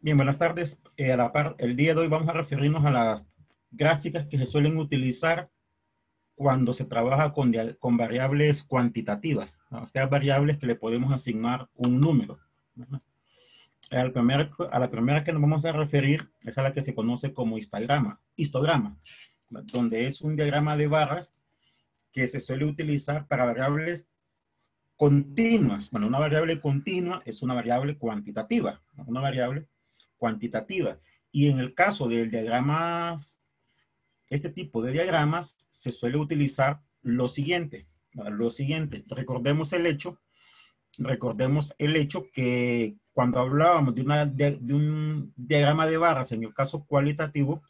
Bien, buenas tardes. El día de hoy vamos a referirnos a las gráficas que se suelen utilizar cuando se trabaja con variables cuantitativas, ¿no? O sea, variables que le podemos asignar un número, ¿no? A la primera que nos vamos a referir es a la que se conoce como histograma, donde es un diagrama de barras que se suele utilizar para variables continuas. Bueno, una variable continua es una variable cuantitativa, ¿no? Una variable cuantitativa. Y en el caso del diagrama, este tipo de diagramas se suele utilizar lo siguiente. Recordemos el hecho que cuando hablábamos de un diagrama de barras, en el caso cualitativo,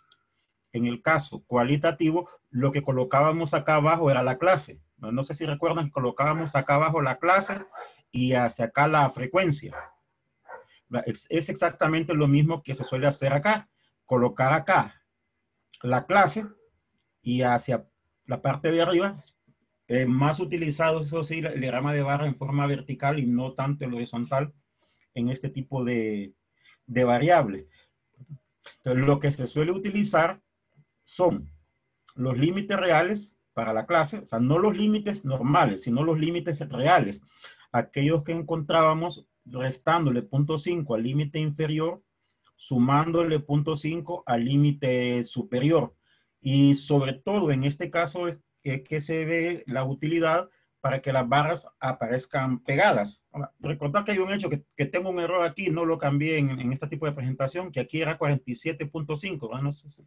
lo que colocábamos acá abajo era la clase. No sé si recuerdan que colocábamos acá abajo la clase y hacia acá la frecuencia. Es exactamente lo mismo que se suele hacer acá. Colocar acá la clase y hacia la parte de arriba, más utilizado, eso sí, el diagrama de barra en forma vertical y no tanto el horizontal en este tipo de variables. Entonces, lo que se suele utilizar son los límites reales para la clase, o sea, no los límites normales, sino los límites reales. Aquellos que encontrábamos restándole 0.5 al límite inferior, sumándole 0.5 al límite superior. Y sobre todo en este caso es que se ve la utilidad para que las barras aparezcan pegadas. Ahora, recordad que hay un hecho, que tengo un error aquí, no lo cambié en este tipo de presentación, que aquí era 47.5, ¿no? No sé si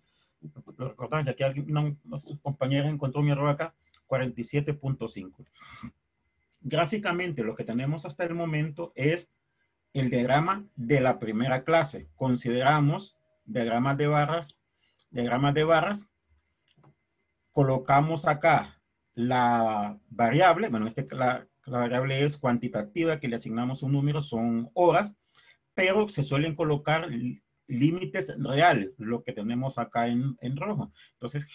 lo recordaban, que aquí alguien, uno de sus compañeros encontró un error acá, 47.5. Gráficamente lo que tenemos hasta el momento es el diagrama de la primera clase. Consideramos diagramas de barras, colocamos acá la variable, bueno, la variable es cuantitativa, que le asignamos un número, son horas, pero se suelen colocar límites reales, lo que tenemos acá en rojo. Entonces,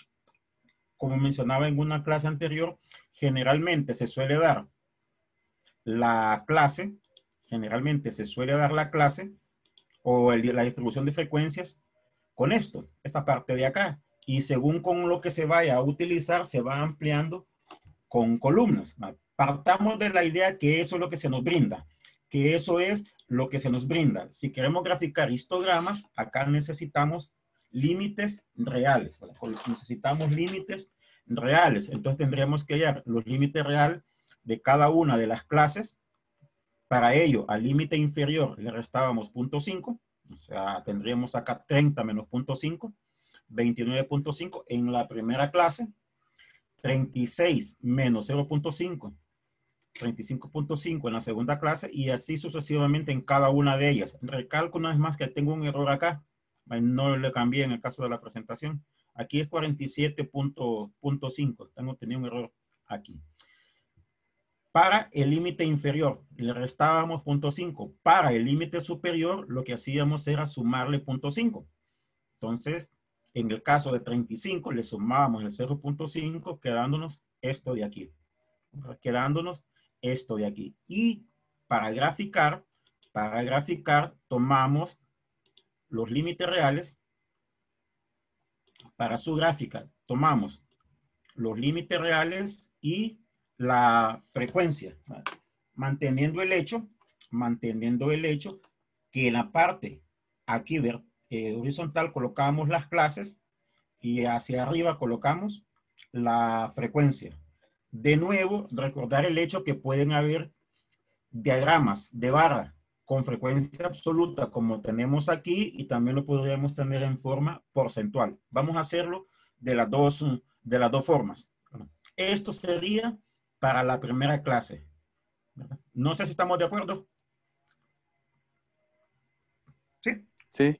como mencionaba en una clase anterior, generalmente se suele dar la clase, o la distribución de frecuencias con esta parte de acá. Y según con lo que se vaya a utilizar, se va ampliando con columnas. Partamos de la idea que eso es lo que se nos brinda, que eso es lo que se nos brinda. Si queremos graficar histogramas, acá necesitamos límites reales. Necesitamos límites reales. Entonces tendríamos que hallar los límites reales de cada una de las clases. Para ello, al límite inferior le restábamos 0.5, o sea, tendríamos acá 30 menos 0.5, 29.5 en la primera clase, 36 menos 0.5, 35.5 en la segunda clase y así sucesivamente en cada una de ellas. Recalco una vez más que tengo un error acá, no le cambié en el caso de la presentación. Aquí es 47.5, tenía un error aquí. Para el límite inferior le restábamos 0.5. Para el límite superior lo que hacíamos era sumarle 0.5. Entonces, en el caso de 35 le sumábamos el 0.5 quedándonos esto de aquí. Y para graficar tomamos los límites reales. Para su gráfica tomamos los límites reales y la frecuencia, manteniendo el hecho que en la parte aquí horizontal colocamos las clases y hacia arriba colocamos la frecuencia. De nuevo, recordar el hecho que pueden haber diagramas de barra con frecuencia absoluta como tenemos aquí y también lo podríamos tener en forma porcentual. Vamos a hacerlo de las dos formas. Esto sería para la primera clase. No sé si estamos de acuerdo. ¿Sí? Sí,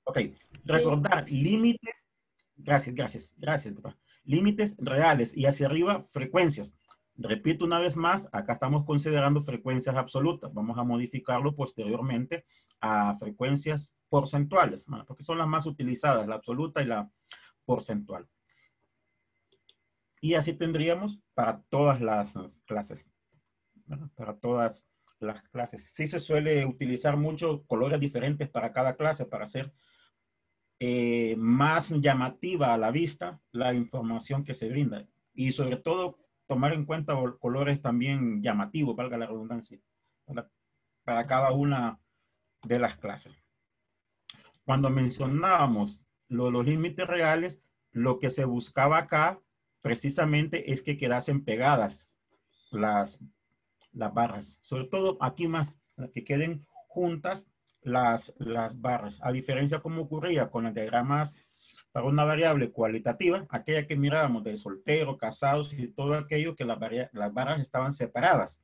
Ok. Sí. Recordar límites. Gracias. Doctor. Límites reales y hacia arriba frecuencias. Repito una vez más, acá estamos considerando frecuencias absolutas. Vamos a modificarlo posteriormente a frecuencias porcentuales, porque son las más utilizadas, la absoluta y la porcentual. Y así tendríamos para todas las clases, ¿verdad? Para todas las clases. Sí se suele utilizar mucho colores diferentes para cada clase para hacer más llamativa a la vista la información que se brinda. Y sobre todo tomar en cuenta colores también llamativos, valga la redundancia, para cada una de las clases. Cuando mencionábamos los límites reales, lo que se buscaba acá precisamente es que quedasen pegadas las barras. Sobre todo aquí más, que queden juntas las barras. A diferencia como ocurría con los diagramas para una variable cualitativa, aquella que mirábamos de soltero, casados y todo aquello, que las barras estaban separadas.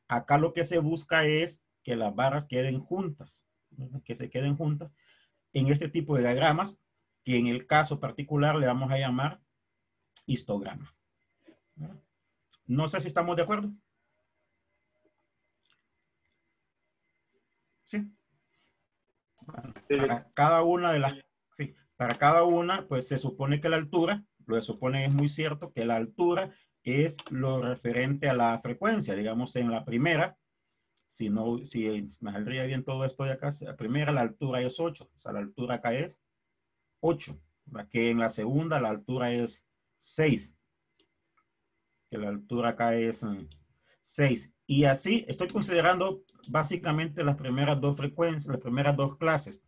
Acá lo que se busca es que las barras queden juntas, ¿verdad? Que se queden juntas en este tipo de diagramas, que en el caso particular le vamos a llamar histograma. ¿Verdad? No sé si estamos de acuerdo. ¿Sí? Para cada una de las, sí, para cada una, pues se supone que la altura, lo que supone es muy cierto que la altura es lo referente a la frecuencia. Digamos, en la primera, si me saldría bien todo esto de acá, la primera la altura es 8, o sea, la altura acá es 8, que en la segunda la altura es 6, que la altura acá es 6. Y así estoy considerando básicamente las primeras dos frecuencias, las primeras dos clases.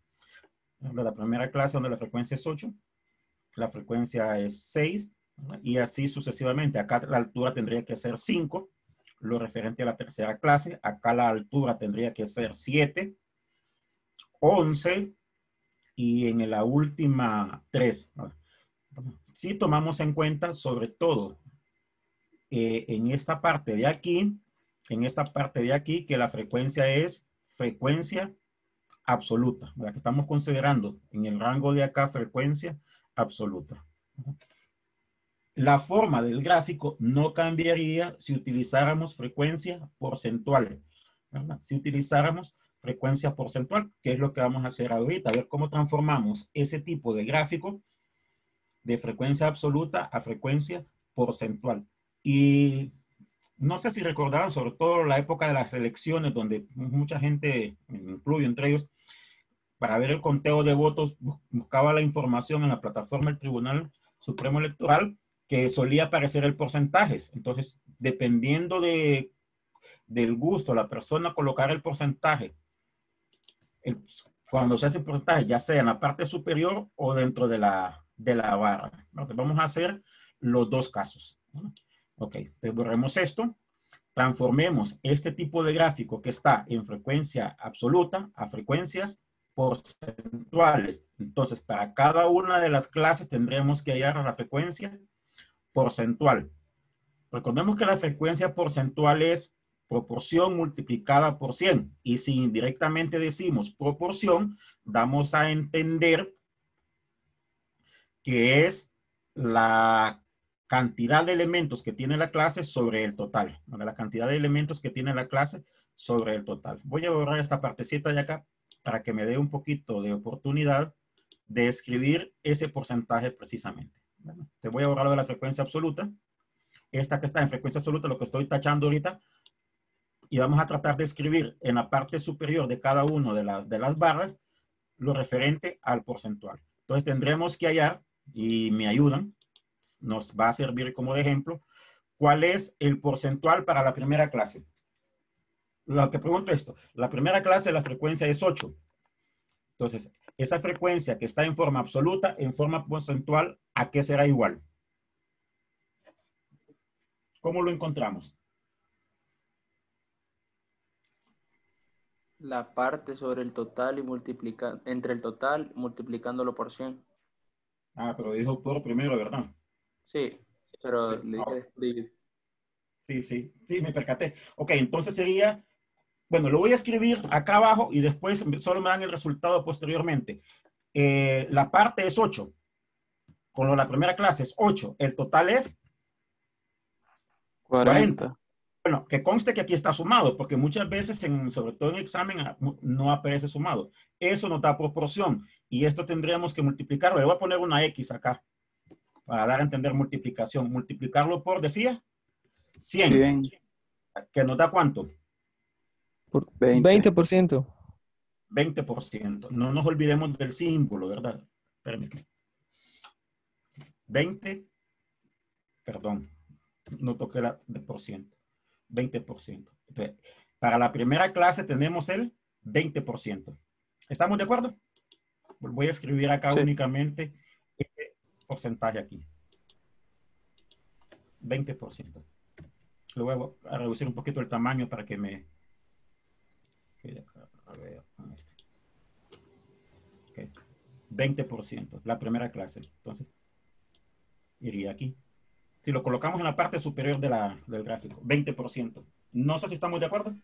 De la primera clase donde la frecuencia es 8, la frecuencia es 6, ¿verdad? Y así sucesivamente. Acá la altura tendría que ser 5, lo referente a la tercera clase. Acá la altura tendría que ser 7, 11 y en la última 3. Si tomamos en cuenta sobre todo en esta parte de aquí, que la frecuencia es frecuencia absoluta, ¿verdad? Que estamos considerando en el rango de acá frecuencia absoluta. La forma del gráfico no cambiaría si utilizáramos frecuencia porcentual, ¿verdad? Si utilizáramos frecuencia porcentual, que es lo que vamos a hacer ahorita, a ver cómo transformamos ese tipo de gráfico de frecuencia absoluta a frecuencia porcentual. Y no sé si recordaban, sobre todo la época de las elecciones, donde mucha gente, incluyo entre ellos, para ver el conteo de votos, buscaba la información en la plataforma del Tribunal Supremo Electoral, que solía aparecer el porcentaje. Entonces, dependiendo del gusto, la persona colocar el porcentaje, cuando se hace el porcentaje, ya sea en la parte superior o dentro de la barra. Entonces, vamos a hacer los dos casos. Ok, entonces borremos esto. Transformemos este tipo de gráfico que está en frecuencia absoluta a frecuencias porcentuales. Entonces, para cada una de las clases tendremos que hallar la frecuencia porcentual. Recordemos que la frecuencia porcentual es proporción multiplicada por 100. Y si indirectamente decimos proporción, damos a entender que es la cantidad de elementos que tiene la clase sobre el total. La cantidad de elementos que tiene la clase sobre el total. Voy a borrar esta partecita de acá para que me dé un poquito de oportunidad de escribir ese porcentaje precisamente. Bueno, te voy a borrar lo de la frecuencia absoluta. Esta que está en frecuencia absoluta, lo que estoy tachando ahorita, y vamos a tratar de escribir en la parte superior de cada una de las barras lo referente al porcentual. Entonces tendremos que hallar, y me ayudan, nos va a servir como de ejemplo, cuál es el porcentual para la primera clase. Lo que pregunto es esto, la primera clase la frecuencia es 8. Entonces, esa frecuencia que está en forma absoluta, en forma porcentual, ¿a qué será igual? ¿Cómo lo encontramos? La parte sobre el total y multiplica entre el total multiplicándolo por 100. Ah, pero dijo por primero, ¿verdad? Sí, pero Sí, le dije no, después. sí, me percaté. Ok, entonces sería, bueno, lo voy a escribir acá abajo y después solo me dan el resultado posteriormente. La parte es 8, con la primera clase es 8, el total es 40. 40. Bueno, que conste que aquí está sumado, porque muchas veces, sobre todo en examen, no aparece sumado. Eso nos da proporción y esto tendríamos que multiplicarlo. Le voy a poner una X acá para dar a entender multiplicación. Multiplicarlo por, decía, 100. 100. ¿Que nos da cuánto? Por 20%. 20%. No nos olvidemos del símbolo, ¿verdad? Permítame. 20, perdón, no toqué la de por ciento. 20%. Entonces, para la primera clase tenemos el 20%. ¿Estamos de acuerdo? Voy a escribir acá Sí. únicamente este porcentaje aquí. 20%. Le voy a reducir un poquito el tamaño para que me... A ver, con este. Okay. 20%, la primera clase. Entonces, iría aquí. Si lo colocamos en la parte superior del gráfico, 20%. No sé si estamos de acuerdo.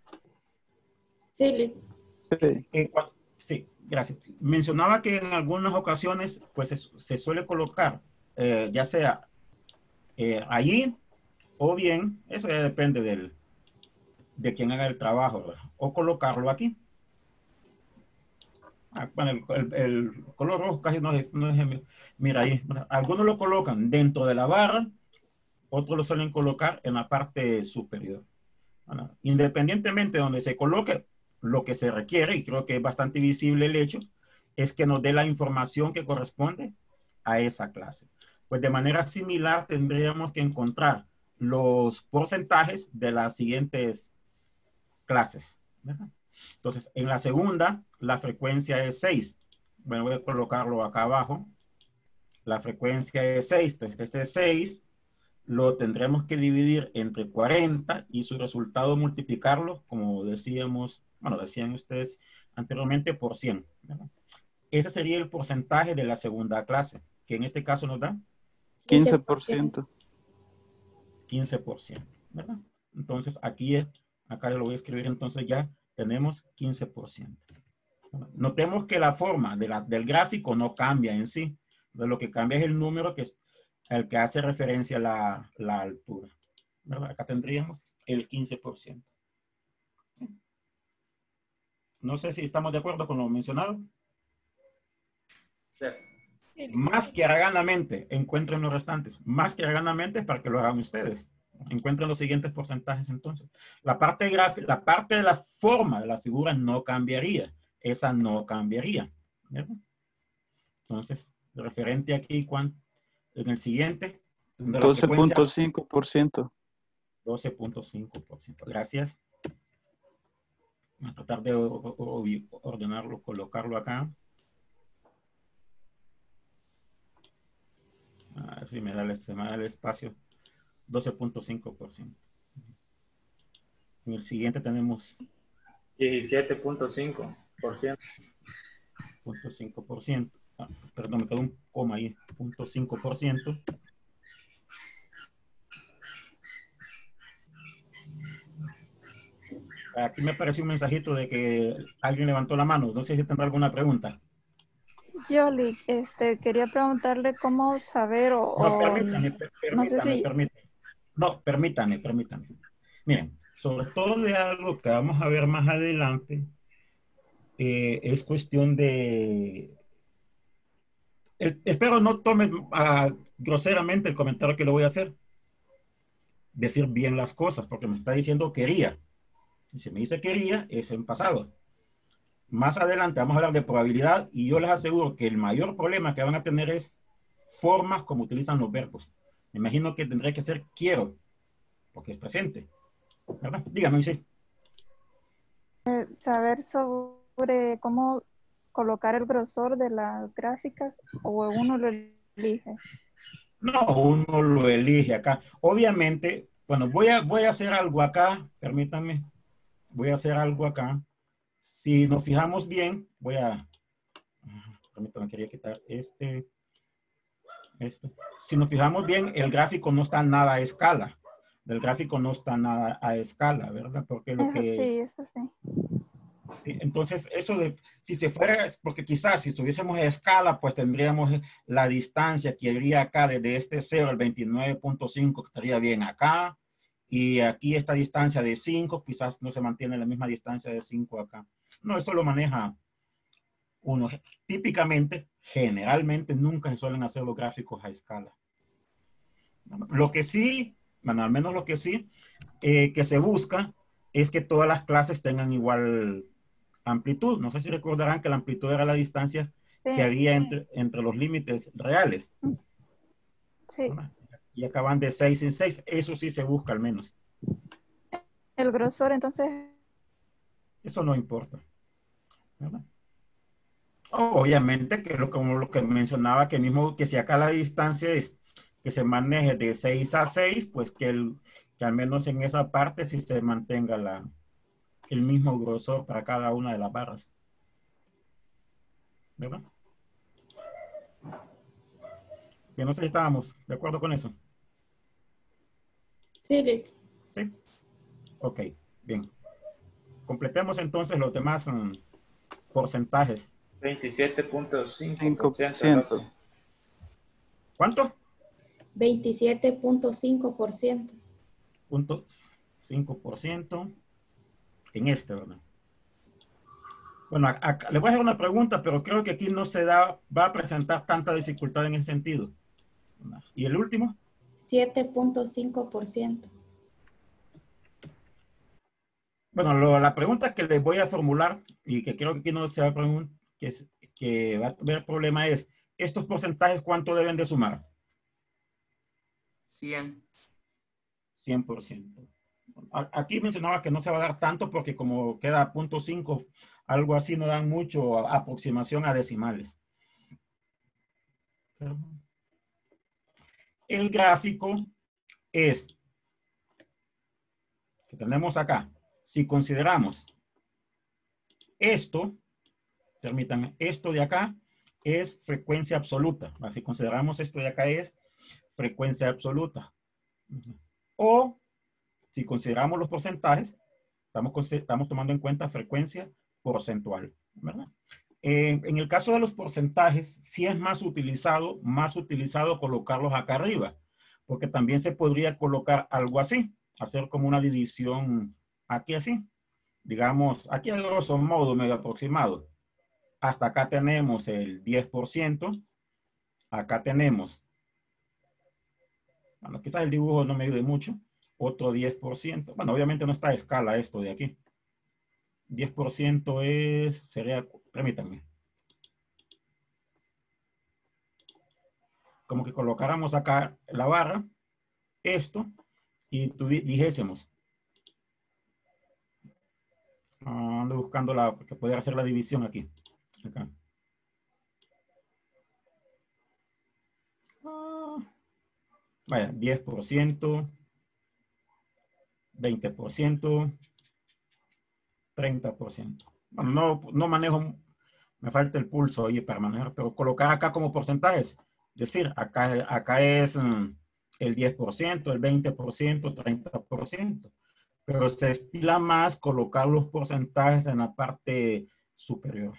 Sí, Sí. Sí, gracias. Mencionaba que en algunas ocasiones, pues se suele colocar, ya sea allí, o bien, eso ya depende de quien haga el trabajo, ¿verdad? O colocarlo aquí. Bueno, el color rojo casi no es, mira ahí, algunos lo colocan dentro de la barra, otros lo suelen colocar en la parte superior. Bueno, independientemente de donde se coloque, lo que se requiere, y creo que es bastante visible el hecho, es que nos dé la información que corresponde a esa clase. Pues de manera similar tendríamos que encontrar los porcentajes de las siguientes clases, ¿verdad? Entonces, en la segunda, la frecuencia es 6. Bueno, voy a colocarlo acá abajo. La frecuencia es 6. Entonces, este 6 lo tendremos que dividir entre 40 y su resultado multiplicarlo, como decíamos, bueno, decían ustedes anteriormente, por 100, ¿verdad? Ese sería el porcentaje de la segunda clase, que en este caso nos da 15%. 15%, ¿verdad? Entonces, acá lo voy a escribir, entonces ya tenemos 15%. Notemos que la forma del gráfico no cambia en sí. Lo que cambia es el número que es el que hace referencia a la altura, ¿verdad? Acá tendríamos el 15%. ¿Sí? No sé si estamos de acuerdo con lo mencionado. Sí. Más que harganamente, encuentren los restantes. Más que harganamente para que lo hagan ustedes. Encuentren los siguientes porcentajes entonces. La parte de la forma de la figura no cambiaría. Esa no cambiaría, ¿verdad? Entonces, referente aquí, en el siguiente, de la frecuencia 12.5%. 12.5%. Gracias. Voy a tratar de ordenarlo, colocarlo acá. A ver si se me da el espacio. 12.5%. En el siguiente tenemos 17.5%. 0.5%. Perdón, me quedó un coma ahí. 0.5%. Aquí me apareció un mensajito de que alguien levantó la mano. No sé si tendrá alguna pregunta. Yoli, quería preguntarle cómo saber No, permítame. no sé si... No, permítame. Miren, sobre todo de algo que vamos a ver más adelante, es cuestión de... espero no tome groseramente el comentario que le voy a hacer. Decir bien las cosas, porque me está diciendo quería. Y si me dice quería, es en pasado. Más adelante vamos a hablar de probabilidad y yo les aseguro que el mayor problema que van a tener es formas como utilizan los verbos. Me imagino que tendré que ser quiero, porque es presente, ¿verdad? Dígame, sí. saber sobre cómo colocar el grosor de las gráficas o uno lo elige. No, uno lo elige acá. Obviamente, bueno, voy a hacer algo acá, permítanme, voy a hacer algo acá. Si nos fijamos bien, permítanme, quería quitar este. Si nos fijamos bien, el gráfico no está nada a escala. El gráfico no está nada a escala, ¿verdad? Porque Eso sí. Entonces, si se fuera, porque quizás si estuviésemos a escala, pues tendríamos la distancia que habría acá desde este 0 al 29.5, que estaría bien acá. Y aquí esta distancia de 5, quizás no se mantiene la misma distancia de 5 acá. No, eso lo maneja uno. Típicamente, generalmente, nunca se suelen hacer los gráficos a escala. Lo que sí, bueno, al menos lo que sí, que se busca es que todas las clases tengan igual amplitud. No sé si recordarán que la amplitud era la distancia Sí, que había entre los límites reales. sí. Y acaban de 6 en 6. Eso sí se busca al menos. El grosor, entonces, Eso no importa, ¿verdad? Obviamente que como lo que mencionaba, que mismo que si acá la distancia es que se maneje de 6 a 6, pues que al menos en esa parte sí se mantenga el mismo grosor para cada una de las barras, ¿verdad? Que no sé si estábamos de acuerdo con eso. Sí, Lick. ¿Sí? Ok, bien. Completemos entonces los demás porcentajes. 27.5%. 5%. ¿Cuánto? 27.5%. Punto 5% en este, ¿verdad? Bueno, acá, le voy a hacer una pregunta, pero creo que aquí no se va a presentar tanta dificultad en ese sentido. ¿Y el último? 7.5%. Bueno, la pregunta que les voy a formular y que creo que aquí no se va a preguntar, que va a haber problema es, ¿estos porcentajes cuánto deben de sumar? 100. 100%. Aquí mencionaba que no se va a dar tanto porque como queda 0.5, algo así no dan mucho aproximación a decimales. El gráfico es que tenemos acá. Si consideramos esto, permítanme, esto de acá es frecuencia absoluta. Si consideramos esto de acá es frecuencia absoluta. O si consideramos los porcentajes, estamos tomando en cuenta frecuencia porcentual, ¿verdad? En el caso de los porcentajes, sí es más utilizado colocarlos acá arriba, porque también se podría colocar algo así, hacer como una división aquí así. Digamos, aquí a grosso modo, medio aproximado. Hasta acá tenemos el 10%, acá tenemos, bueno, quizás el dibujo no me ayude mucho, otro 10%. Bueno, obviamente no está a escala esto de aquí. 10% sería, permítanme. Como que colocáramos acá la barra, esto, y dijésemos, ando buscando que pudiera hacer la división aquí. Acá. Vaya, 10%, 20%, 30%. Bueno, no manejo, me falta el pulso ahí para manejar, pero colocar acá como porcentajes. Es decir, acá es el 10%, el 20%, 30%. Pero se estila más colocar los porcentajes en la parte superior.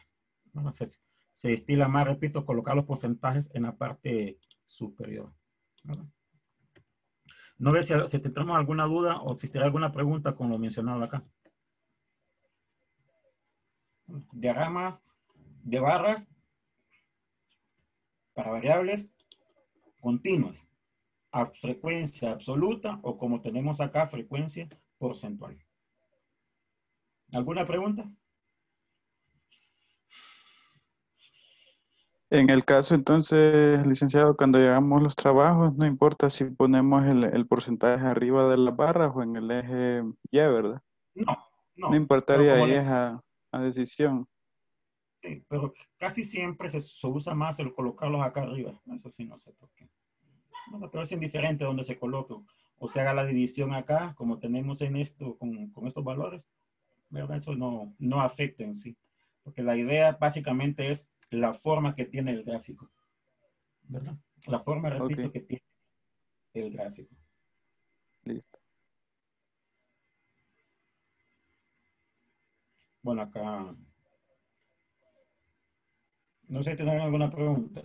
¿No? Se estila más, repito, colocar los porcentajes en la parte superior. ¿No? No sé si tenemos alguna duda o existirá alguna pregunta con lo mencionado acá. Diagramas de barras para variables continuas a frecuencia absoluta o como tenemos acá, frecuencia porcentual. ¿Alguna pregunta? En el caso entonces, licenciado, cuando llegamos los trabajos, no importa si ponemos el porcentaje arriba de las barras o en el eje Y, ¿verdad? No, No no. Pero importaría, como ahí es a decisión. sí, pero casi siempre se usa más el colocarlos acá arriba. Eso sí, no sé por qué. Bueno, pero es indiferente donde se coloque o se haga la división acá, como tenemos en esto, con estos valores. ¿Verdad? Eso no afecta en sí. Porque la idea básicamente es la forma que tiene el gráfico. ¿Verdad? La forma, Ok, repito, que tiene el gráfico. listo. Bueno, acá. No sé si tienen alguna pregunta.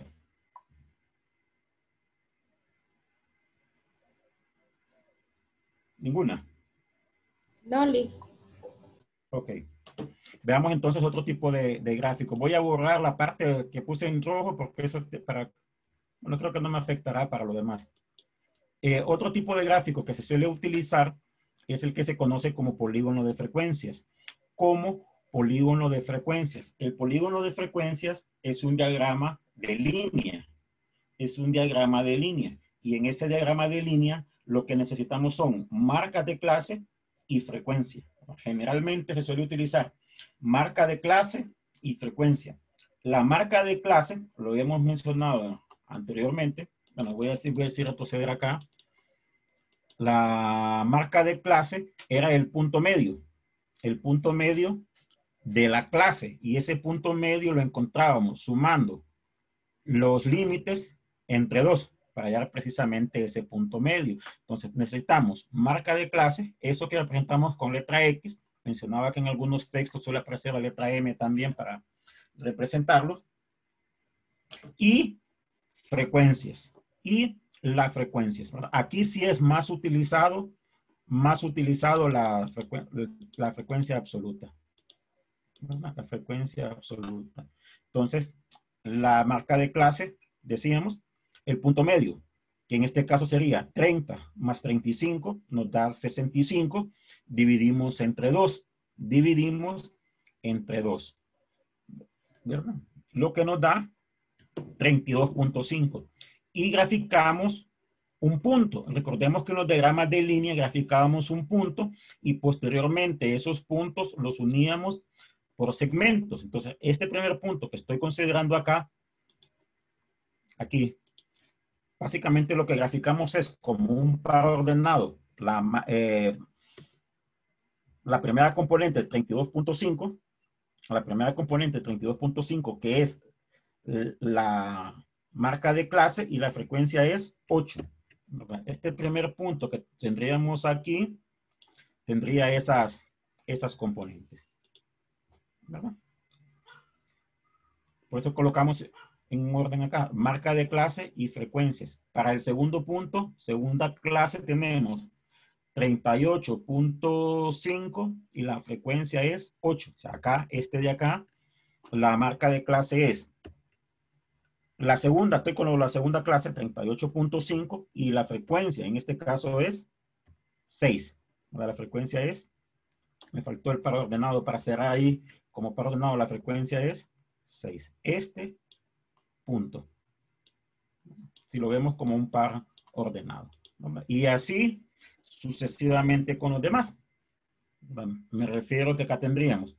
¿Ninguna? No, Lick. Ok. Veamos entonces otro tipo de gráfico. Voy a borrar la parte que puse en rojo porque eso bueno, creo que no me afectará para lo demás. Otro tipo de gráfico que se suele utilizar es el que se conoce como polígono de frecuencias. Como polígono de frecuencias. El polígono de frecuencias es un diagrama de línea. Es un diagrama de línea. Y en ese diagrama de línea, lo que necesitamos son marcas de clase y frecuencia. Generalmente se suele utilizar marca de clase y frecuencia. La marca de clase, lo hemos mencionado anteriormente. Bueno, voy a decir retroceder acá. La marca de clase era el punto medio. El punto medio de la clase. Y ese punto medio lo encontrábamos sumando los límites entre dos para hallar precisamente ese punto medio. Entonces necesitamos marca de clase, eso que representamos con letra X. Mencionaba que en algunos textos suele aparecer la letra M también para representarlos. Y frecuencias. Y las frecuencias, ¿verdad? Aquí sí es más utilizado la frecuencia absoluta. ¿Verdad? La frecuencia absoluta. Entonces, la marca de clase, decíamos, el punto medio, que en este caso sería 30 más 35, nos da 65, dividimos entre 2. Dividimos entre 2. ¿Verdad? Lo que nos da 32.5. Y graficamos un punto. Recordemos que en los diagramas de línea graficábamos un punto y posteriormente esos puntos los uníamos por segmentos. Entonces, este primer punto que estoy considerando acá, aquí, básicamente lo que graficamos es como un par ordenado. La primera componente 32.5, la primera componente 32.5, que es la marca de clase, y la frecuencia es 8. Este primer punto que tendríamos aquí tendría esas componentes, ¿verdad? Por eso colocamos en un orden acá, marca de clase y frecuencias. Para el segundo punto, segunda clase, tenemos 38.5 y la frecuencia es 8. O sea, acá, este de acá, la marca de clase es la segunda, estoy con la segunda clase, 38.5, y la frecuencia en este caso es 6. La frecuencia es, me faltó el par ordenado para cerrar ahí, como par ordenado la frecuencia es 6. Este punto, si lo vemos como un par ordenado. Y así sucesivamente con los demás. Me refiero que acá tendríamos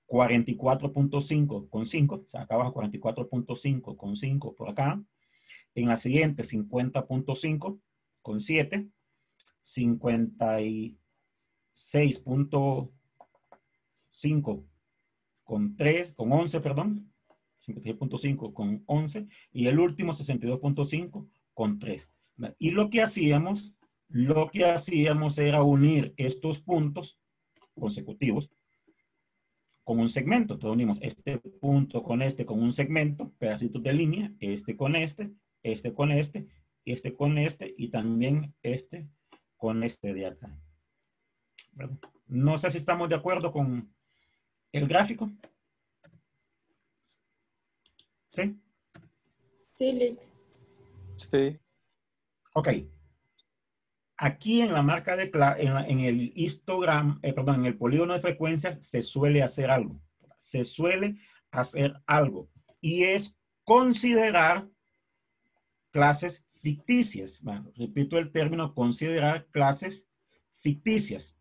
44.5 con 5, o sea, acá abajo 44.5 con 5 por acá. En la siguiente 50.5 con 7, 56.5 con 3, con 11, perdón, 56.5 con 11, y el último 62.5 con 3. Y lo que hacíamos era unir estos puntos consecutivos con un segmento. Entonces unimos este punto con un segmento, pedacitos de línea, este con este con este, este con este, y también este con este de acá. ¿Verdad? No sé si estamos de acuerdo con el gráfico. ¿Sí? Sí, Lick. Sí. Ok. Aquí en la marca de en el histogram, perdón, en el polígono de frecuencias se suele hacer algo. Se suele hacer algo. Y es considerar clases ficticias. Bueno, repito el término, considerar clases ficticias.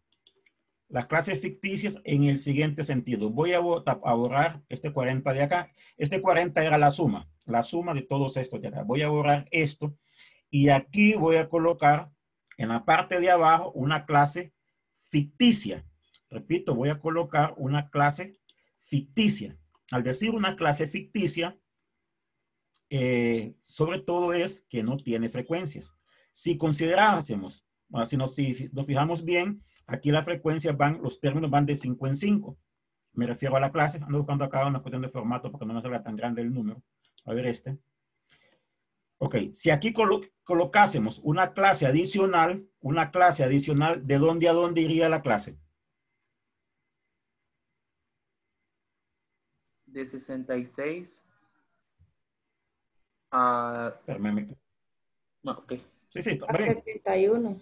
Las clases ficticias en el siguiente sentido. Voy a borrar este 40 de acá. Este 40 era la suma de todos estos de acá. Voy a borrar esto y aquí voy a colocar en la parte de abajo una clase ficticia. Repito, voy a colocar una clase ficticia. Al decir una clase ficticia, sobre todo es que no tiene frecuencias. Si considerásemos, si nos fijamos bien, aquí las frecuencias los términos van de 5 en 5. Me refiero a la clase, ando buscando acá una cuestión de formato porque no me salga tan grande el número. A ver este. Ok, si aquí colocásemos una clase adicional, ¿de dónde a dónde iría la clase? De 66 a... Espérame. No, ok. Sí, está Hasta bien. 31.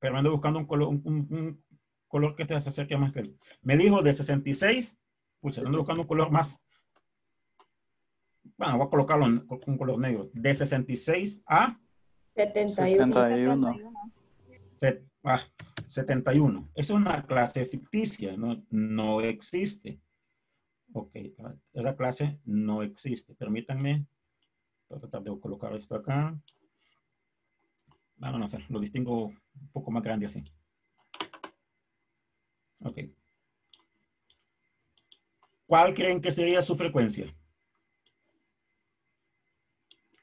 pero ando buscando un color, un color que se acerque más que él. Me dijo de 66, pues ando buscando un color más. Bueno, voy a colocarlo con un color negro. De 66 a 71. 71. 71. Es una clase ficticia, no existe. Ok, esa clase no existe. Permítanme, voy a tratar de colocar esto acá. No sé, lo distingo un poco más grande así. Ok. ¿Cuál creen que sería su frecuencia?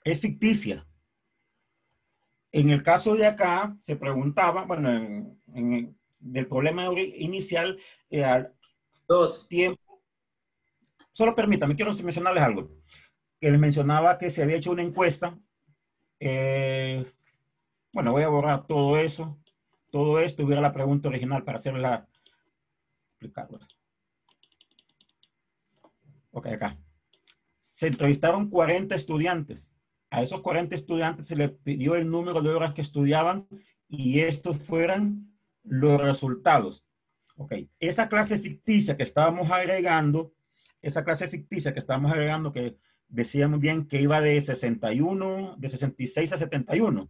Es ficticia. En el caso de acá, se preguntaba, bueno, del problema inicial, al 2. tiempo. Solo permítame, quiero mencionarles algo. Que les mencionaba que se había hecho una encuesta. Bueno, voy a borrar todo eso. Todo esto hubiera la pregunta original para hacerla explicarla. Ok, acá. Se entrevistaron 40 estudiantes. A esos 40 estudiantes se les pidió el número de horas que estudiaban y estos fueran los resultados. Ok, esa clase ficticia que estábamos agregando, que decíamos bien que iba de 61, de 66 a 71.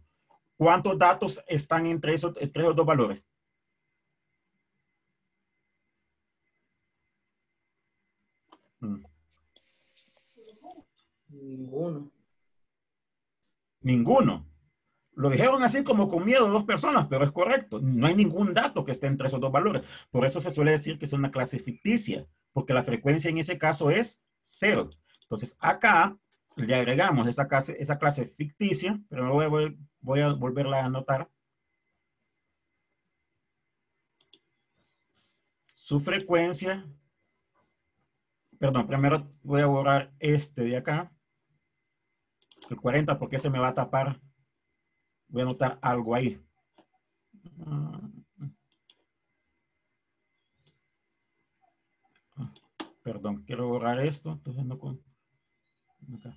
¿Cuántos datos están entre esos dos valores? Ninguno. Ninguno. Lo dijeron así como con miedo dos personas, pero es correcto. No hay ningún dato que esté entre esos dos valores. Por eso se suele decir que es una clase ficticia, porque la frecuencia en ese caso es 0. Entonces acá le agregamos esa clase ficticia, pero voy a volverla a anotar. Su frecuencia, perdón, primero voy a borrar este de acá, el 40, porque se me va a tapar. Voy a anotar algo ahí. Perdón, quiero borrar esto. Entonces no con... acá.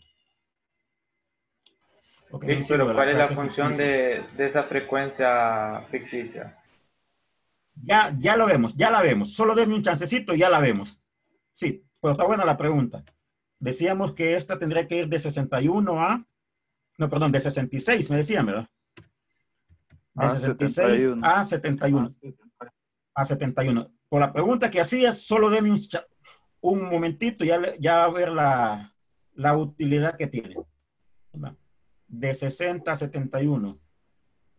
Okay, Vic, pero ¿cuál es la función de esa frecuencia ficticia? Ya lo vemos, ya la vemos. Solo denme un chancecito y ya la vemos. Sí, pero está buena la pregunta. Decíamos que esta tendría que ir de 61 a... No, perdón, de 66, me decían, ¿verdad? De 66 a 71. A 71. Por la pregunta que hacías, solo denme un momentito y ya va a ver la utilidad que tiene. De 60 a 71.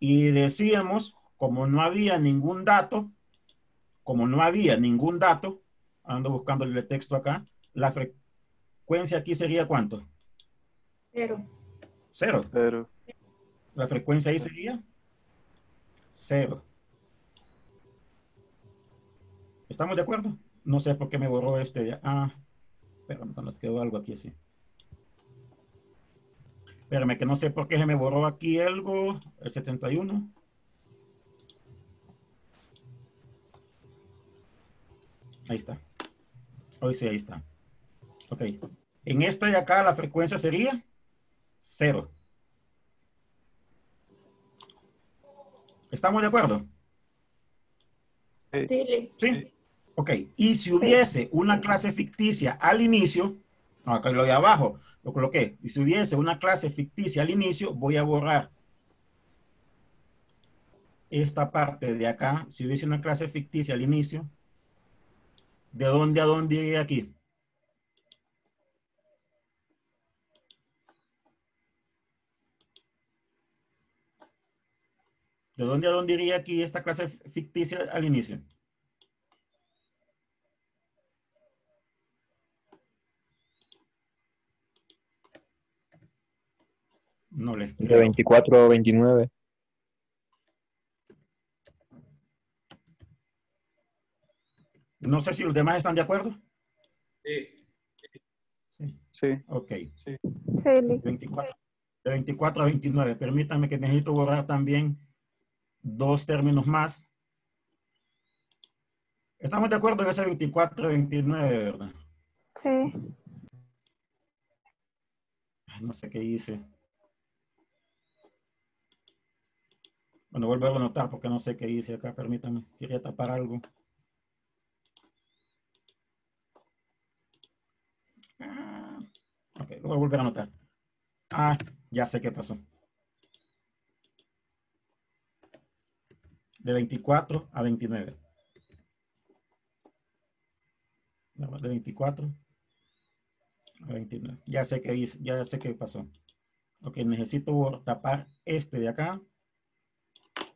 Y decíamos, como no había ningún dato, ando buscando el texto acá, la frecuencia aquí sería ¿cuánto? 0. 0. 0. La frecuencia ahí sería 0. ¿Estamos de acuerdo? No sé por qué me borró este. Espérame, nos quedó algo aquí así. Espérame, que no sé por qué se me borró aquí algo. El 71. Ahí está. Hoy sí, ahí está. Ok. En esta de acá la frecuencia sería 0. ¿Estamos de acuerdo? Sí. Sí. Ok. Y si hubiese una clase ficticia al inicio, acá lo de abajo lo coloqué. Y si hubiese una clase ficticia al inicio, voy a borrar esta parte de acá. Si hubiese una clase ficticia al inicio, ¿de dónde a dónde iría aquí? ¿De dónde a dónde iría aquí esta clase ficticia al inicio? No les De creo. 24 a 29. No sé si los demás están de acuerdo. Sí. Sí. Ok. Sí, De 24 a 29. Permítanme que necesito borrar también dos términos más. Estamos de acuerdo en ese 24 a 29, ¿verdad? sí. No sé qué hice. Bueno, vuelvo a anotar porque no sé qué hice acá. Permítame. Quería tapar algo. Ok, lo voy a volver a anotar. Ya sé qué pasó. De 24 a 29. De 24 a 29. Ya sé qué hice, ya sé qué pasó. Ok, necesito tapar este de acá.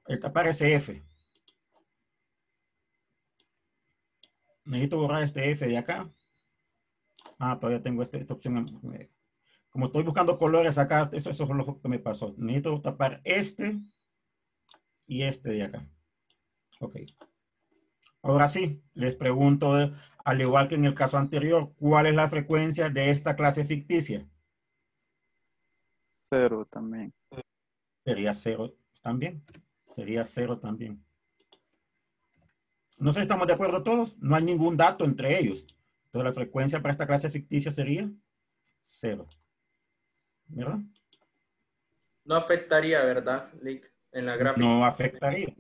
El tapar ese F. Necesito borrar este F de acá. Todavía tengo esta opción. Como estoy buscando colores acá, eso es lo que me pasó. Necesito tapar este y este de acá. Ok. Ahora sí, les pregunto, al igual que en el caso anterior, ¿cuál es la frecuencia de esta clase ficticia? 0 también. Sería 0 también. Sería 0 también. No sé si estamos de acuerdo todos. No hay ningún dato entre ellos. Entonces la frecuencia para esta clase ficticia sería 0. ¿Verdad? No afectaría, ¿verdad, Lick? En la gráfica. No afectaría.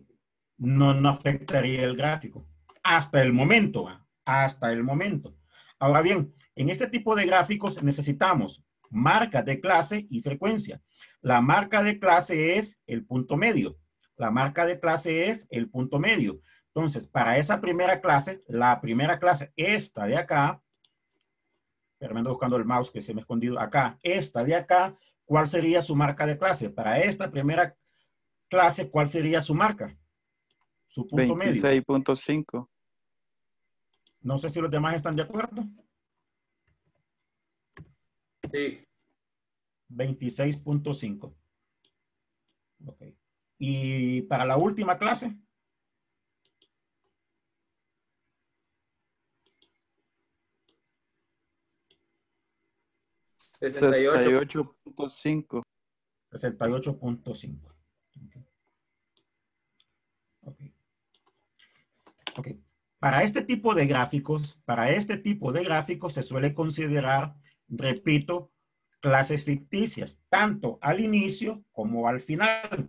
No afectaría el gráfico. Hasta el momento. Hasta el momento. Ahora bien, en este tipo de gráficos necesitamos marca de clase y frecuencia. La marca de clase es el punto medio. La marca de clase es el punto medio. Entonces, para esa primera clase, la primera clase, esta de acá, pero me ando buscando el mouse que se me ha escondido acá, esta de acá, ¿cuál sería su marca de clase? Para esta primera clase, ¿cuál sería su marca? Su punto medio. 26.5. No sé si los demás están de acuerdo. Sí. 26.5. Ok. Y para la última clase. ¿68? 68.5. 68.5. Okay. Ok. Para este tipo de gráficos se suele considerar, repito, clases ficticias, tanto al inicio como al final.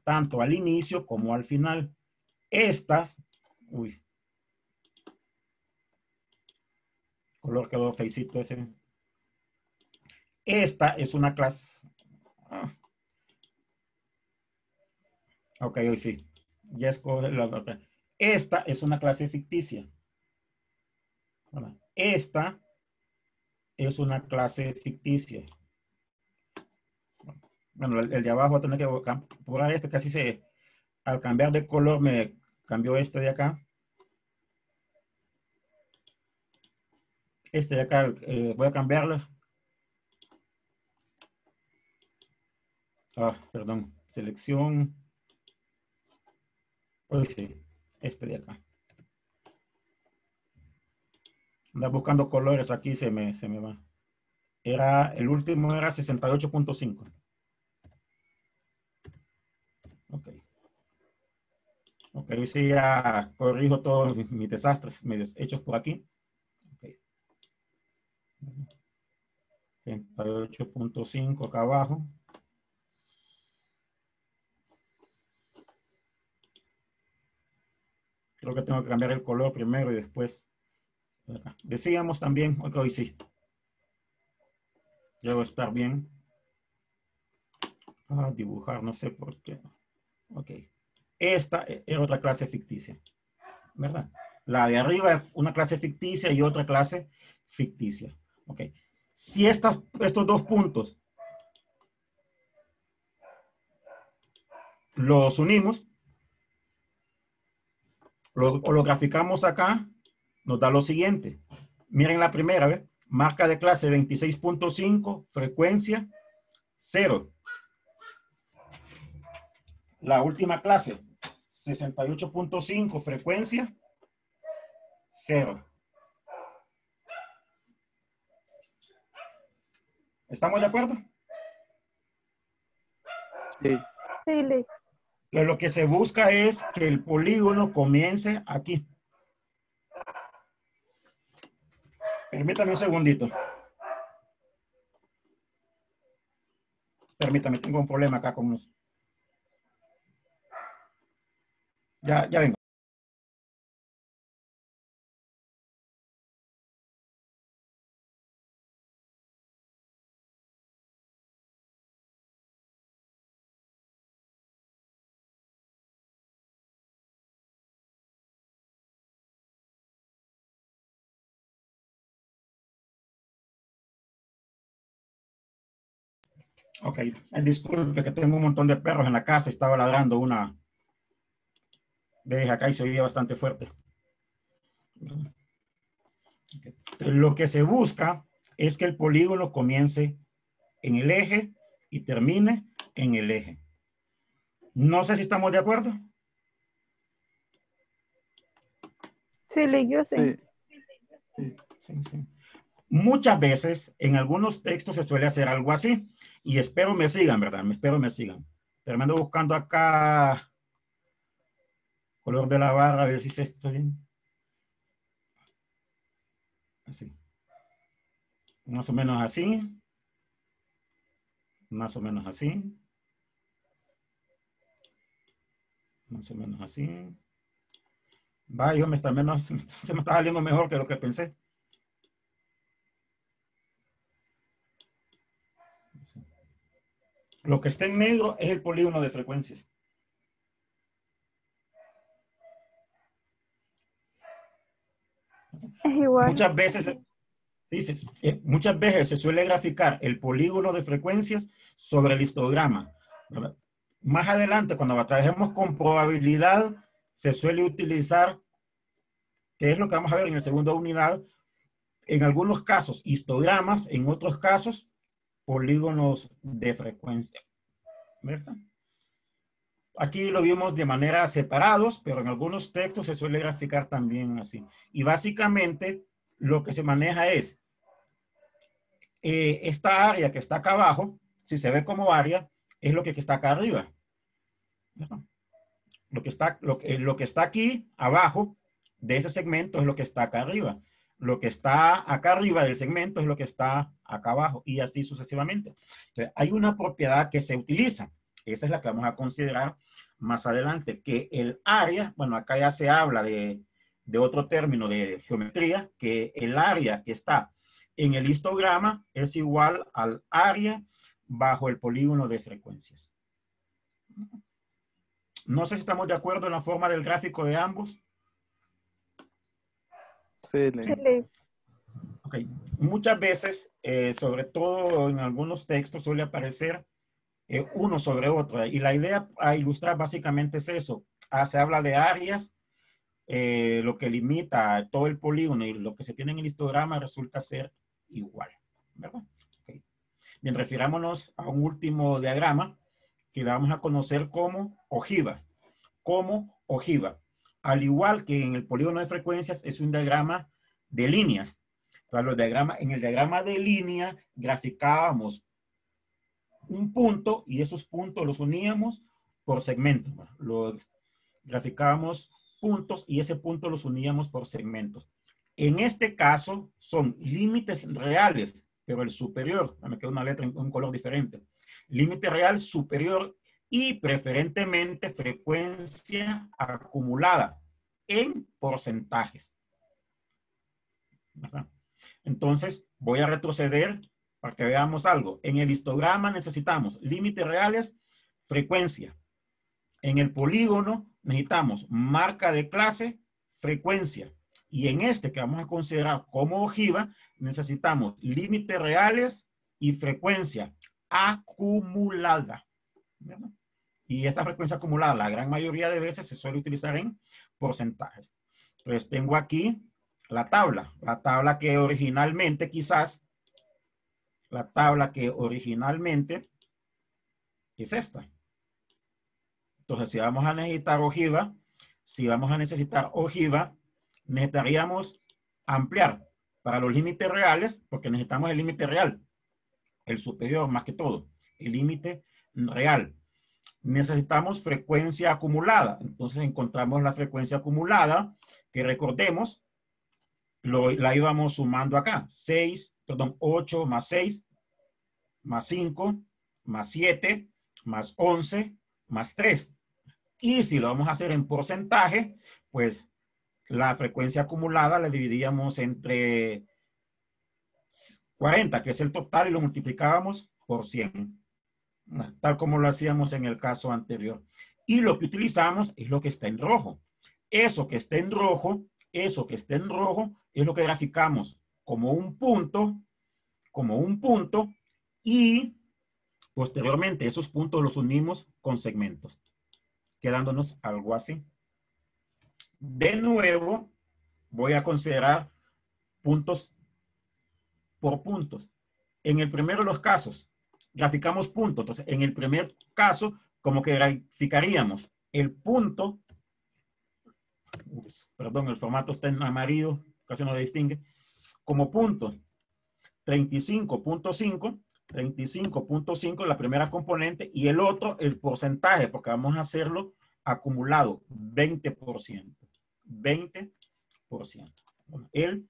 Tanto al inicio como al final. Estas, color quedó feicito ese. Esta es una clase. Ok, hoy sí. Ya escoge la otra. Esta es una clase ficticia. Esta es una clase ficticia. Bueno, el de abajo va a tener que borrar este, casi al cambiar de color me cambió este de acá. Este de acá voy a cambiarlo. Perdón. Selección. Hoy sí. Este de acá. Anda buscando colores aquí, se me va. El último era 68.5. Ok. Ok, sí, ya corrijo todos mis desastres medios hechos por aquí. Ok. 38.5 acá abajo. Creo que tengo que cambiar el color primero y después. Acá. Decíamos también, ok, hoy sí. Debo estar bien. Dibujar, no sé por qué. Ok. Esta es otra clase ficticia. ¿Verdad? La de arriba es una clase ficticia y otra clase ficticia. Ok. Si estos dos puntos los unimos, o lo graficamos acá, nos da lo siguiente. Miren la primera, ¿ve? Marca de clase 26.5, frecuencia 0. La última clase 68.5, frecuencia 0. ¿Estamos de acuerdo? Sí. Sí, Lick. Que lo que se busca es que el polígono comience aquí. Permítame un segundito. Permítame, tengo un problema acá con los. Ya vengo. Ok, disculpe que tengo un montón de perros en la casa. Estaba ladrando una de acá y se oía bastante fuerte. Okay. Lo que se busca es que el polígono comience en el eje y termine en el eje. No sé si estamos de acuerdo. Sí, yo sí. Sí. Muchas veces en algunos textos se suele hacer algo así y espero me sigan, ¿verdad? Espero me sigan. Pero me ando buscando acá color de la barra, a ver si se está bien. Así. Más o menos así. Más o menos así. Más o menos así. Vaya, se me está saliendo mejor que lo que pensé. Lo que está en negro es el polígono de frecuencias. Es igual. Muchas veces se suele graficar el polígono de frecuencias sobre el histograma, ¿verdad? Más adelante, cuando trabajemos con probabilidad, se suele utilizar, que es lo que vamos a ver en la segunda unidad, en algunos casos histogramas, en otros casos polígonos de frecuencia, ¿verdad? Aquí lo vimos de manera separados, pero en algunos textos se suele graficar también así. Y básicamente lo que se maneja es esta área que está acá abajo, si se ve como área, es lo que está acá arriba. ¿No? Lo que está aquí abajo de ese segmento es lo que está acá arriba. Lo que está acá arriba del segmento es lo que está acá abajo y así sucesivamente. Entonces, hay una propiedad que se utiliza. Esa es la que vamos a considerar más adelante, que el área, bueno, acá ya se habla de otro término de geometría, que el área que está en el histograma es igual al área bajo el polígono de frecuencias. No sé si estamos de acuerdo en la forma del gráfico de ambos. Sí. Okay. Muchas veces, sobre todo en algunos textos, suele aparecer uno sobre otro. Y la idea a ilustrar básicamente es eso. Se habla de áreas, lo que limita todo el polígono y lo que se tiene en el histograma resulta ser igual, ¿verdad? Okay. Bien, refirámonos a un último diagrama que vamos a conocer como ojiva. Como ojiva. Al igual que en el polígono de frecuencias, es un diagrama de líneas. Entonces, en el diagrama de línea graficábamos un punto y esos puntos los uníamos por segmentos. Los graficábamos puntos y ese punto los uníamos por segmentos. En este caso son límites reales, pero el superior, me queda una letra en un color diferente. Límite real superior y preferentemente frecuencia acumulada en porcentajes. ¿Verdad? Entonces voy a retroceder para que veamos algo. En el histograma necesitamos límites reales, frecuencia. En el polígono necesitamos marca de clase, frecuencia. Y en este que vamos a considerar como ojiva, necesitamos límites reales y frecuencia acumulada. ¿Verdad? Y esta frecuencia acumulada, la gran mayoría de veces se suele utilizar en porcentajes. Entonces tengo aquí la tabla que originalmente es esta. Entonces, si vamos a necesitar ojiva, necesitaríamos ampliar para los límites reales, porque necesitamos el límite real, el superior más que todo, el límite real. Necesitamos frecuencia acumulada. Entonces encontramos la frecuencia acumulada, que recordemos, la íbamos sumando acá. 8 más 6, más 5, más 7, más 11, más 3. Y si lo vamos a hacer en porcentaje, pues la frecuencia acumulada la dividiríamos entre 40, que es el total, y lo multiplicábamos por 100, tal como lo hacíamos en el caso anterior. Y lo que utilizamos es lo que está en rojo. Eso que está en rojo, es lo que graficamos como un punto, y posteriormente esos puntos los unimos con segmentos, quedándonos algo así. De nuevo, voy a considerar puntos por puntos. En el primero de los casos, graficamos puntos. Entonces, en el primer caso, como que graficaríamos el punto, perdón, el formato está en amarillo, casi no lo distingue, como punto 35.5 la primera componente, y el otro, el porcentaje, porque vamos a hacerlo acumulado, 20%. 20%. Bueno, el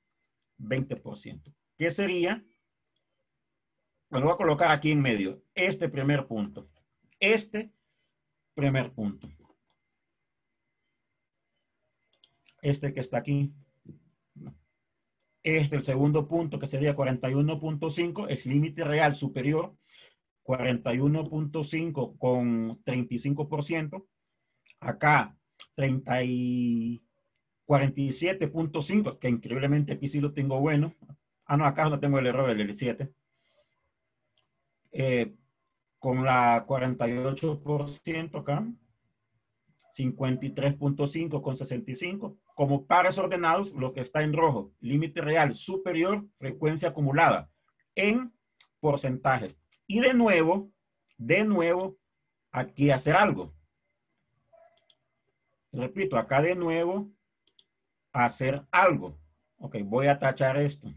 20%. ¿Qué sería? Bueno, voy a colocar aquí en medio este primer punto. Este primer punto. Este que está aquí. Este, el segundo punto, que sería 41.5, es límite real superior. 41.5 con 35%. Acá, 47.5, que increíblemente aquí sí lo tengo bueno. Ah, no, acá no tengo el error, el 7. Con la 48% acá. 53.5 con 65. Como pares ordenados, lo que está en rojo, límite real superior, frecuencia acumulada en porcentajes. Y de nuevo, aquí hacer algo. Repito, acá de nuevo, hacer algo. Ok, voy a tachar esto,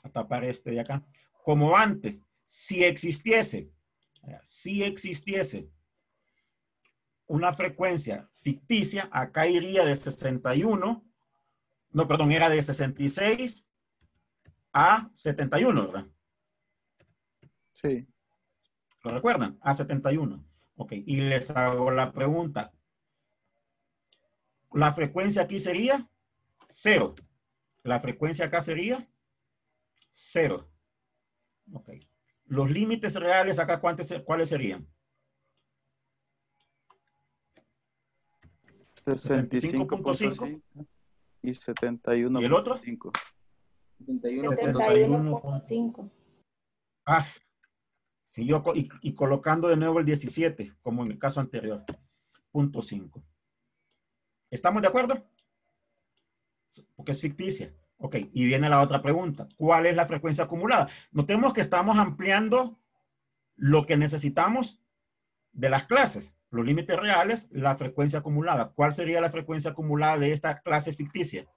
a tapar este de acá. Como antes, si existiese una frecuencia ficticia, acá iría de 61, no, perdón, era de 66 a 71, ¿verdad? Sí. ¿Lo recuerdan? A 71. Ok, y les hago la pregunta. La frecuencia aquí sería 0. La frecuencia acá sería 0. Ok. Los límites reales acá, ¿cuáles serían? 65.5 y 71.5. ¿Y el otro? 71.5. Ah, si yo, y colocando de nuevo el 17, como en el caso anterior. 0.5. ¿Estamos de acuerdo? Porque es ficticia. Ok, y viene la otra pregunta. ¿Cuál es la frecuencia acumulada? Notemos que estamos ampliando lo que necesitamos de las clases. Los límites reales, la frecuencia acumulada. ¿Cuál sería la frecuencia acumulada de esta clase ficticia?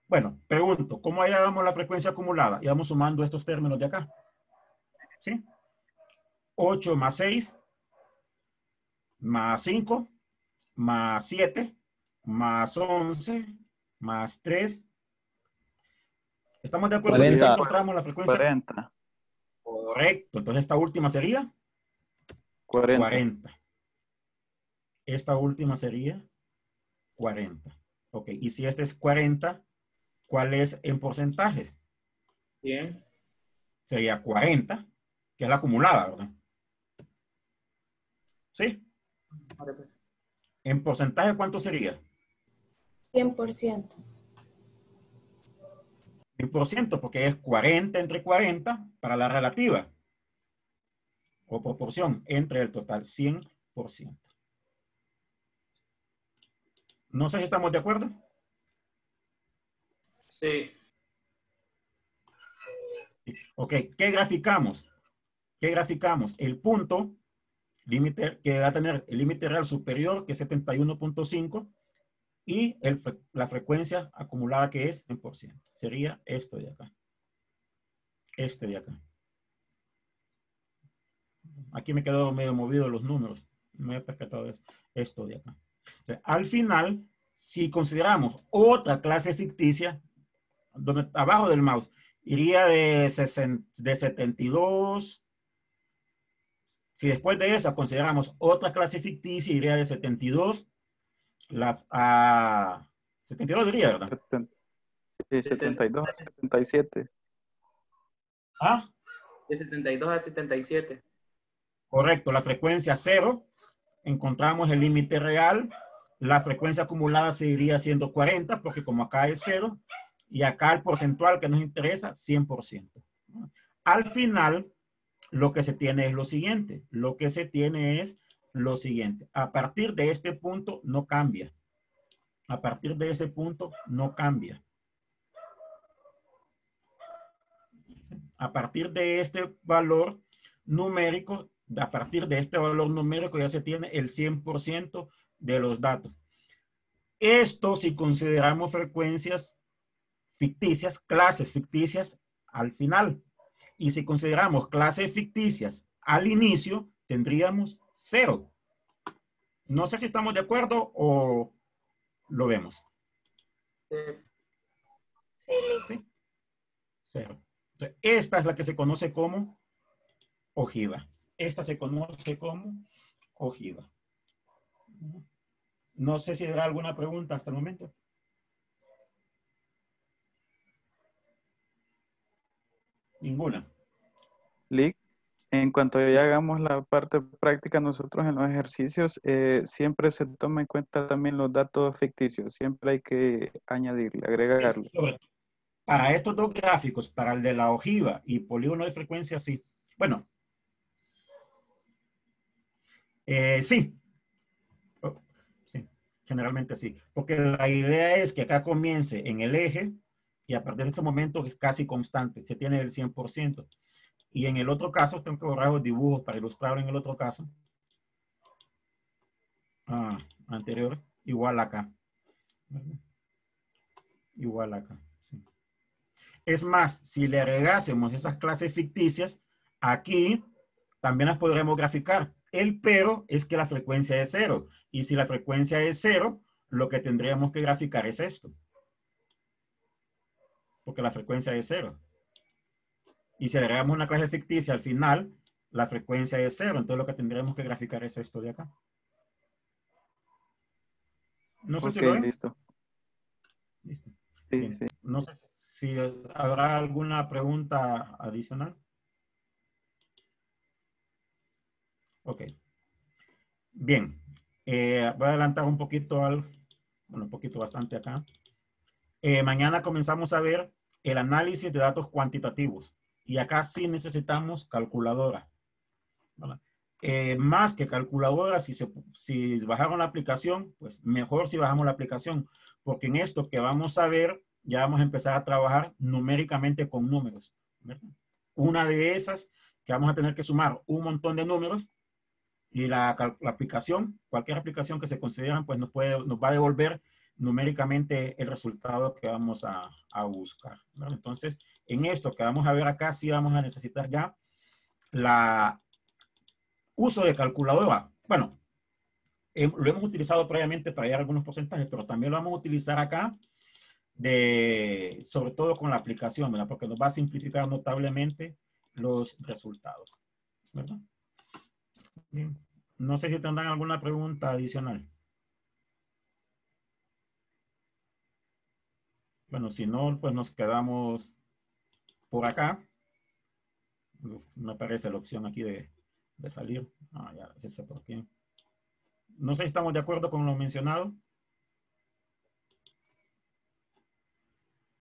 Bueno, pregunto, ¿cómo hallábamos la frecuencia acumulada? Y vamos sumando estos términos de acá. ¿Sí? 8 más 6, más 5, más 7, más 11, más 3. ¿Estamos de acuerdo? 40. Que encontramos la frecuencia. 40. Correcto. Entonces esta última sería 40. Esta última sería 40. Ok, y si este es 40, ¿cuál es en porcentajes? 100. Sería 40, que es la acumulada, ¿verdad? ¿Sí? En porcentaje, ¿cuánto sería? 100%. 100%, porque es 40 entre 40 para la relativa. O proporción entre el total, 100%. No sé si estamos de acuerdo. Sí. Ok, ¿qué graficamos? ¿Qué graficamos? El punto límite que va a tener el límite real superior, que es 71.5, y la frecuencia acumulada, que es en por ciento. Sería esto de acá. Este de acá. Aquí me quedó medio movido los números. Me he percatado de esto de acá. Entonces, al final, si consideramos otra clase ficticia, donde abajo del mouse iría de 72 Si después de esa consideramos otra clase ficticia, iría de 72 a 72 diría, ¿verdad? 72 a 77. ¿Ah? De 72 a 77. Correcto, la frecuencia 0, encontramos el límite real, la frecuencia acumulada seguiría siendo 40, porque como acá es 0, y acá el porcentual que nos interesa, 100%. Al final, lo que se tiene es lo siguiente, a partir de este punto no cambia, a partir de ese punto no cambia. A partir de este valor numérico, ya se tiene el 100% de los datos. Esto si consideramos frecuencias ficticias, clases ficticias al final. Y si consideramos clases ficticias al inicio, tendríamos 0. No sé si estamos de acuerdo o lo vemos. ¿Sí? 0. Entonces, esta es la que se conoce como ojiva. Esta se conoce como ojiva. No sé si habrá alguna pregunta hasta el momento. Ninguna. Lick, en cuanto ya hagamos la parte práctica nosotros en los ejercicios, siempre se toma en cuenta también los datos ficticios. Siempre hay que añadirle, agregarle. Para estos dos gráficos, para el de la ojiva y polígono de frecuencia, sí. Bueno, sí. Sí, generalmente sí. Porque la idea es que acá comience en el eje y a partir de este momento es casi constante. Se tiene el 100%. Y en el otro caso, tengo que borrar los dibujos para ilustrar en el otro caso. Anterior, igual acá. Igual acá. Sí. Es más, si le agregásemos esas clases ficticias, aquí también las podremos graficar. El pero es que la frecuencia es 0. Y si la frecuencia es 0, lo que tendríamos que graficar es esto. Porque la frecuencia es 0. Y si le agregamos una clase ficticia al final, la frecuencia es 0. Entonces lo que tendríamos que graficar es esto de acá. No sé si lo ven. Listo. Listo. Sí, Bien. sí. No sé si habrá alguna pregunta adicional. Ok. Bien. Voy a adelantar un poquito un poquito bastante acá. Mañana comenzamos a ver el análisis de datos cuantitativos. Y acá sí necesitamos calculadora. ¿Vale? Más que calculadora, si bajaron la aplicación, pues mejor si bajamos la aplicación. Porque en esto que vamos a ver, ya vamos a empezar a trabajar numéricamente con números, ¿verdad? Una de esas que vamos a tener que sumar un montón de números y la aplicación, cualquier aplicación que se consideran, pues nos va a devolver numéricamente el resultado que vamos a buscar, ¿verdad? Entonces, en esto que vamos a ver acá, sí vamos a necesitar ya la uso de calculadora. Bueno, lo hemos utilizado previamente para hallar algunos porcentajes, pero también lo vamos a utilizar acá, sobre todo con la aplicación, ¿verdad? Porque nos va a simplificar notablemente los resultados, ¿verdad? Bien. No sé si tendrán alguna pregunta adicional. Bueno, si no, pues nos quedamos por acá. Me aparece la opción aquí de salir. Ya sé por qué. No sé si estamos de acuerdo con lo mencionado.